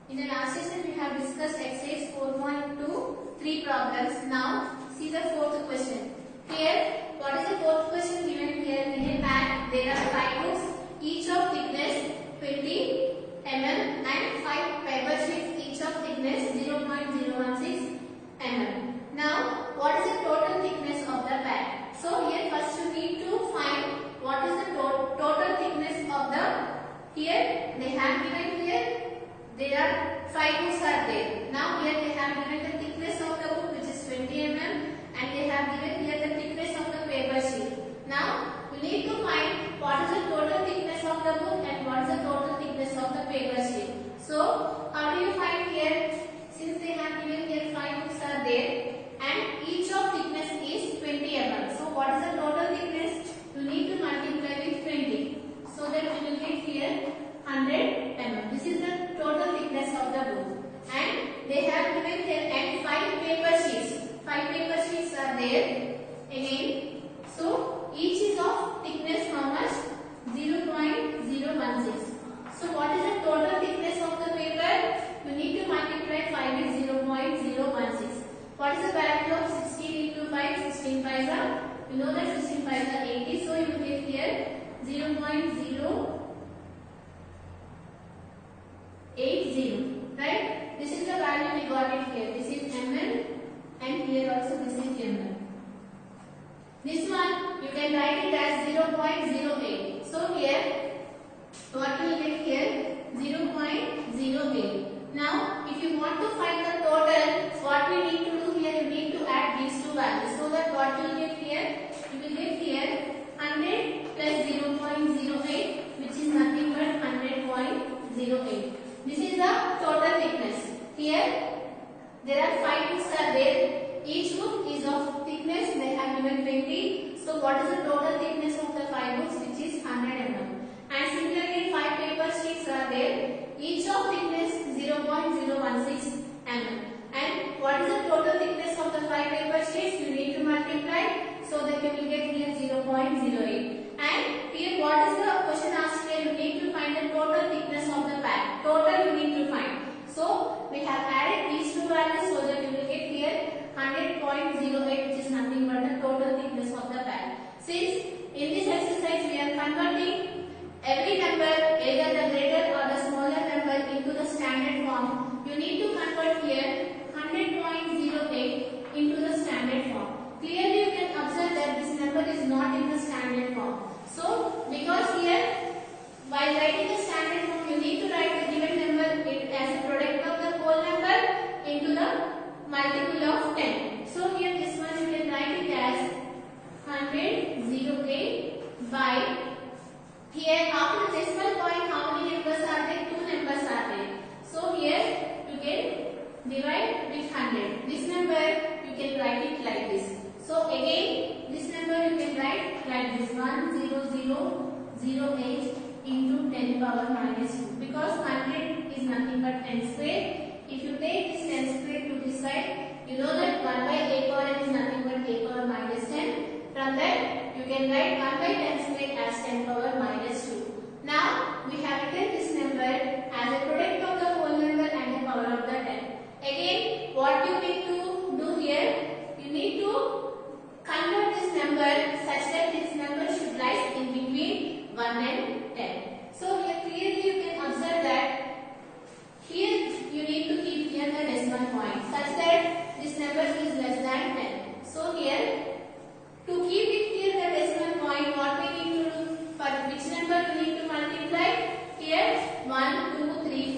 In the last session, we have discussed exercise 4.2, 3 problems. Now, see the fourth question. Here, what is the fourth question given here? In a pack, there are 5 books, each of thickness 20 mm and 5 paper sheets, each of thickness 0.016 mm. Now, what is the total thickness of the pack? So, here first you need to find what is the total thickness of the, here they have given here. There are 5 books are there. Now here they have given the thickness of the book which is 20 mm and they have given here the thickness of the paper sheet. Now you need to find what is the total thickness of the book and what is the total thickness of the paper sheet. So how do you find here? Since they have given here 5 books are there and each of thickness is 20 mm. So what is the total thickness? You need to multiply with 20. So that you will get here 100 mm. This is the total thickness of the book. And they have given here and 5 paper sheets. 5 paper sheets are there again. So each is of thickness how much? 0.016. So what is the total thickness of the paper? You need to multiply 5 with 0.016. What is the value of 16 into 5? 16 5s are, you know that 16 5s are 80. So you will get here 0.080, right? This is the value we got it here. This is mm and here also this is mm. This one you can write it as 0.08. So here what you will get here 0.08. Now if you want to find the total, what we need to do here, you need to add these two values. So that what you will get here, you will get here 100 plus 0.08 which is nothing but 100.08. This is the total thickness. Here there are 5 books are there. Each book is of thickness they have given 20. So what is the total thickness of the 5 books, which is 100 mm. And similarly 5 paper sheets are there. Each of thickness 0.016 mm. And what is the total thickness of the 5 paper sheets? You need to multiply. So that you will get here 0.08. And here what is the question asked here? You need to find the total thickness of the pack. Total you need to find. So we have added these two values so that you will get here 100.08 which is nothing but the total thickness of the pack. Since in this exercise we are converting every number, either the greater or the smaller number, into the standard form, you need to convert here 100.08 into the standard form. Clearly you can observe that this number is not in the standard form. So because here while writing the standard form you need to write the given number as a product of the whole number into the multiple of 10. So here this one you can write it as 100.08 by, here after the decimal point how many numbers are there? 2 numbers are there. So here you can divide with 100. This number you can write it like this. So again this number you can write like this, 10008 into 10 power minus 2, because 100 is nothing but 10 square. If you take this 10 square to this side, you know that 1 by a power n is nothing but a power minus 10. From that you can write 1 by 10 square as 10 power minus 2. Now we have written this number as a product of the whole number and the power of the 10. Again what you need to do here, you need to convert this number such that this number should lie in between 1 and 10. So here clearly you can observe that here you need to keep here the decimal point such that this number is less than 10. So here to keep it here the decimal point, what we need to do, for which number we need to multiply? Here 1, 2, 3,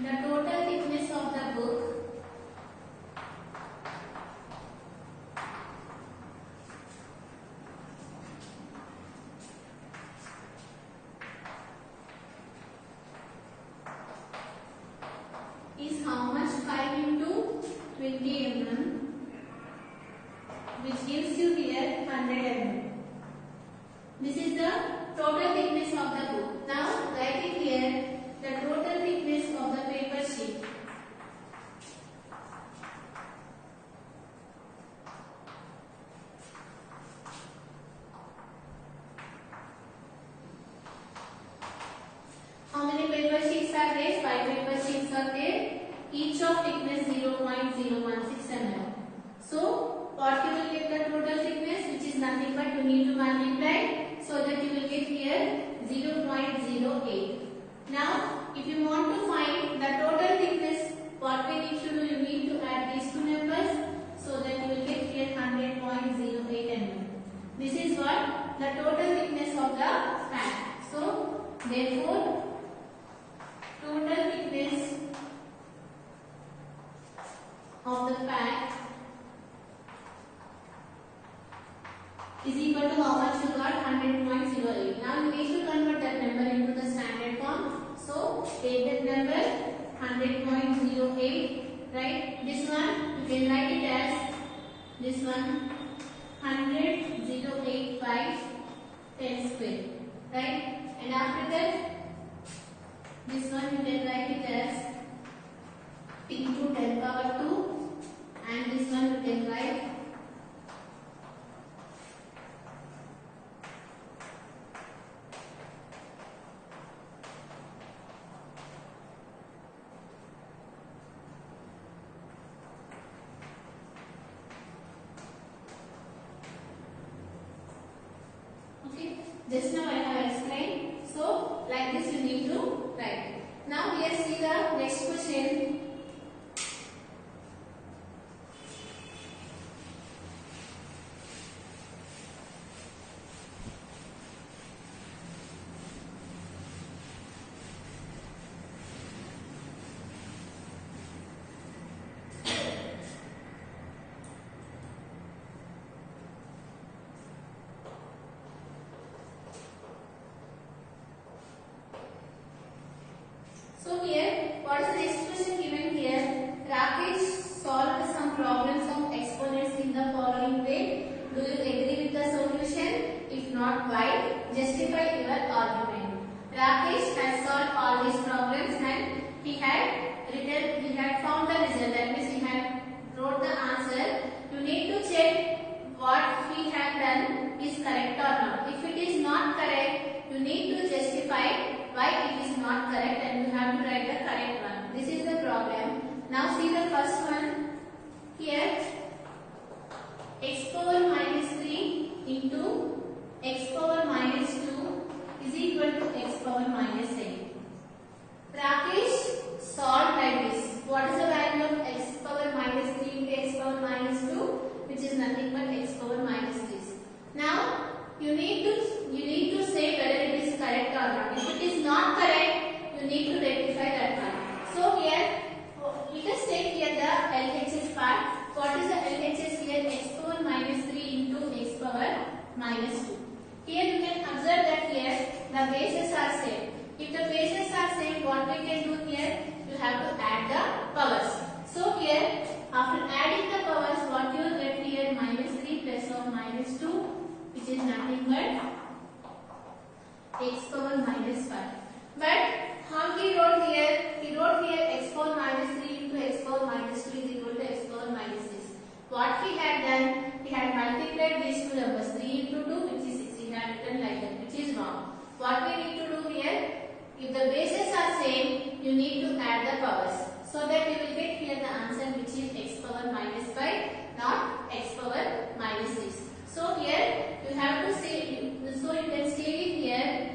the total thickness of the book is how much? 5 into 20 mm, which gives you here 100 mm. This is the total thickness of the book. Now write it here, the total thickness of the paper sheet. How many paper sheets are there? 5 paper sheets are there. Each of thickness 0.016 mm. So what you will get the total thickness, which is nothing but you need to multiply, so that you will get here 0.08. Now if you want to find the total thickness, what we need to do, you need to add these two numbers, so that you will get here 100.08 mm. This is what the total thickness of the pack. So therefore total thickness of the pack is equal to how much you got? 100.08. Now you need to convert that number into the standard form. So take that number 100.08, right? This one you can write it as this one 100.085 10 square, right? And after that this one you can write it as into 10 power 2, and this one you can write just now I have explained. So like this you need to write. Now here see the next question. So here, what is the next question given here? Rakesh solved some problems of exponents in the following way. Do you agree with the solution? If not, why? Justify your argument. Rakesh has solved all these problems and he had found the result. That means he had wrote the answer. You need to check what he had done is correct or not. If it is not correct, you need to justify why it is not correct, and you have to write the correct one. This is the problem. Now see the first one here. X power minus 3 into x power minus 2 is equal to x power minus 8. Rakesh solved like this. What is the value of x power minus 3 into x power minus 2? Which is nothing but x power minus 3. Now you need to say whether it is correct or not. If it is not correct, you need to rectify that one. So here, let us take here the LHS part. What is the LHS here? X power minus 3 into x power minus 2. Here you can observe that here the bases are same. If the bases are same, what we can do here? You have to add the powers. So here, after adding the powers, what you will get here? Minus 3 plus or minus 2, which is nothing but x power minus 5. But how he wrote here? He wrote here x power minus 3 into x power minus 2 is equal to x power minus 6. What he had done? He had multiplied these two numbers, 3 into 2, which is 6. He had written like that, which is wrong. What we need to do here? If the bases are same, you need to add the powers, so that you will get here the answer, which is x power minus 5, not x power minus 6. So here you have to say, so you can state it here,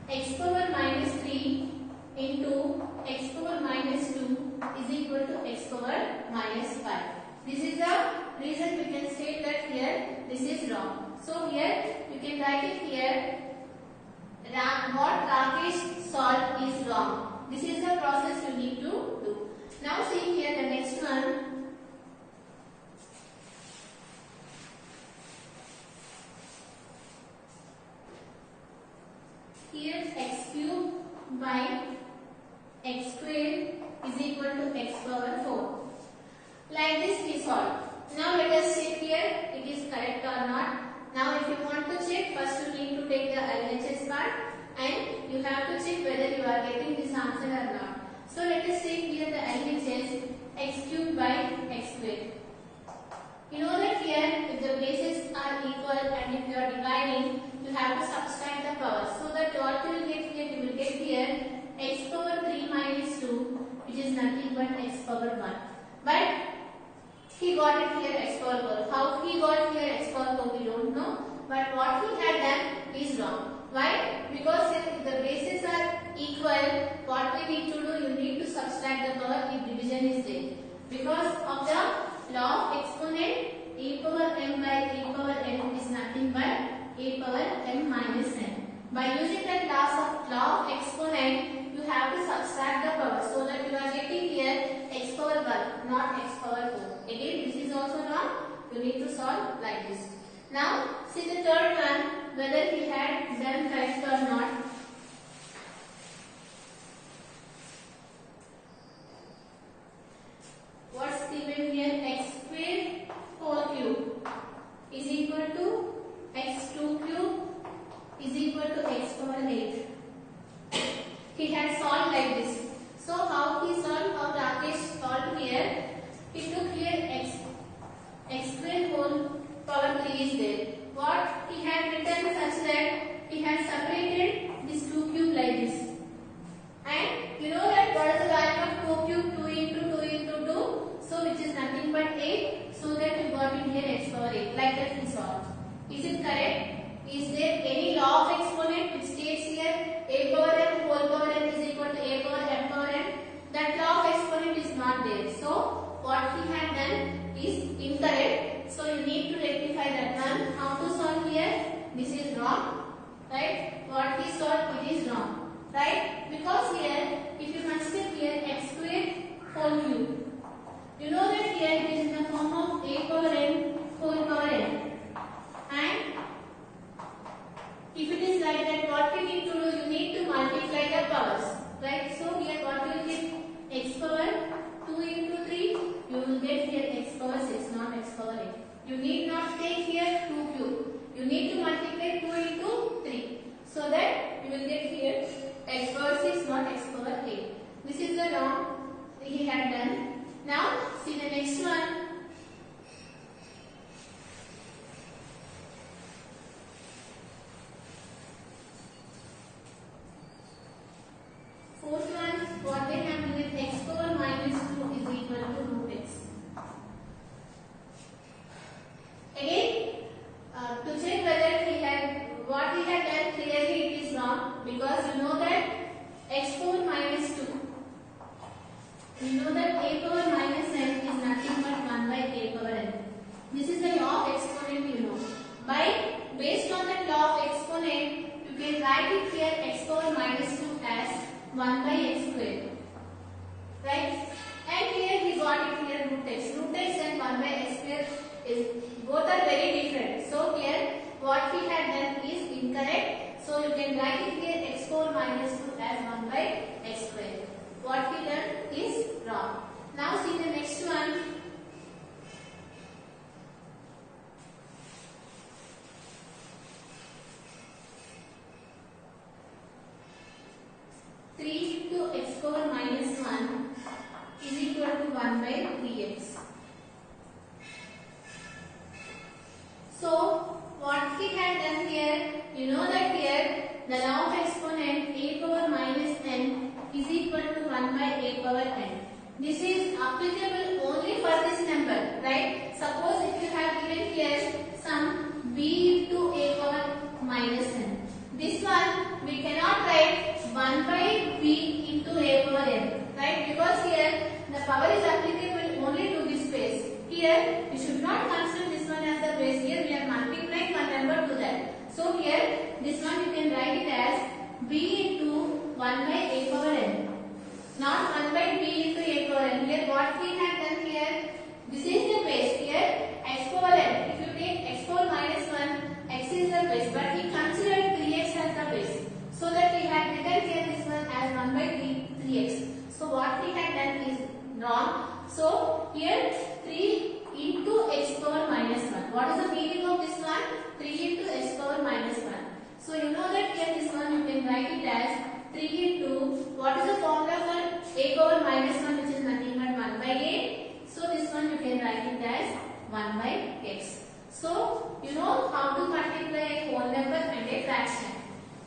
x power minus 3 into x power minus 2 is equal to x power minus 5. This is the reason we can state that here this is wrong. So here you can write it here, what Rakesh solved is wrong. This is the process you need to do. Now see here the next one. Here x cube by x squared is equal to x power 4. Like this we solve. Now let us check here it is correct or not. Now if you want to check, first you need to take the LHS part and you have to check whether you are getting this answer or not. So let us take here the LHS x cube by x squared. You know that here if the bases are equal and if you are dividing, you have to subtract the power. So that what you will get here, you will get here x power 3 minus 2, which is nothing but x power 1. But he got it here x power 4. How he got here x power 4 we don't know. But what he had done is wrong. Why? Because if the bases are equal, what we need to do, you need to subtract the power if division is there. Because of the law of exponent, e power m by e power n is nothing but e power m minus n. By using that law of exponent, you have to subtract the power so that you are getting here x power 1, not x power 4. Again, this is also wrong. You need to solve like this. Now, see the third one, whether he had done correct or not. What's given here? X squared whole cube is equal to x2 cube is equal to x power 8. He had solved like this. So how he solved? How Rakesh solved here? He took here x squared whole power 3 is there. What he had written such that he had separated this 2 cube like this. And you know that what is the value of 2 cube? 2 into 2 into 2. So which is nothing but 8. So that we got in here x power 8. Like that we solved. Is it correct? Is there any law of exponent which states here a power m whole power n is equal to a power m power n? That law of exponent is not there. So what he had done is incorrect. So you need to rectify that one. How to solve here? This is wrong. Right? What he solved, it is wrong. Right? Because here, if you consider here x squared whole cube, you know that here it is in the form of a power n whole power n. And if it is like that, what we need to do, you need to multiply the powers. Right? So here what you will get? X power 2 into 3, you will get here x power 6, not x power 8. You need not take here 2 cube. You need to multiply 2 into 3. So that you will get here x power 6, not x power 8. This is the wrong he had done. Now see the next one. Fourth one, what they have given x power minus 2 is equal to root x. Again, to check whether he had what he had done, clearly it is wrong because you know that x power minus 2. You know that a power minus n is nothing but 1 by a power n. This is the law of exponent you know. Based on that law of exponent, you can write it here x power minus 2 as 1 by x squared. Right? And here he got it here root x. Root x and 1 by x squared is both are very different. So here what he had done is incorrect. So you can write it here x power minus 2 as 1 by x squared. What he done is wrong. Now see the next one. X power minus 1 is equal to 1 by 3x. So what he had done here, you know that here the law of exponent a power minus n is equal to 1 by a power n. This is applicable only for this number, right? Suppose if you have given here some b into a power minus n. This one we cannot write 1 by b into a power n, right? Because here the power is applicable only to this base. Here we should not consider this one as the base. Here we are multiplying one number to that. So here this one you can write it as b into 1 by a power n. So here 3 into x power minus 1. What is the meaning of this one? 3 into x power minus 1. So you know that here this one you can write it as 3 into, what is the formula for a power minus 1, which is nothing but 1 by a. So this one you can write it as 1 by x. So you know how to multiply a whole number and a fraction.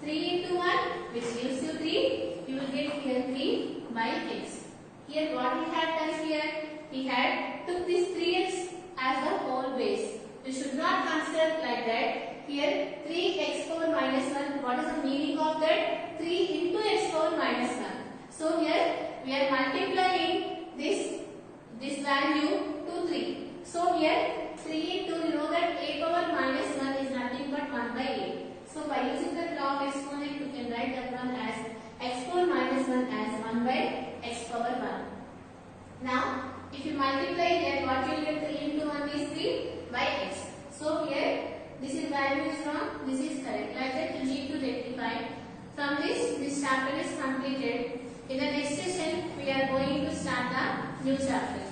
3 into 1, which gives you 3. You will get here 3 by x. Here what we have done here? We had took this 3x as the whole base. You should not consider like that. Here 3x power minus 1. What is the meaning of that? 3 into x power minus 1. So here we are multiplying this value to 3. So here 3 into, you know that a power minus 1 is nothing but 1 by a. So by using the law of exponent, you can write that one as x power minus 1 as 1 by x power 1. Now if you multiply here, what you will get? 3 into 1 is 3 by x. So here this is value is wrong, this is correct. Like that you need to rectify. From this chapter is completed. In the next session we are going to start the new chapter.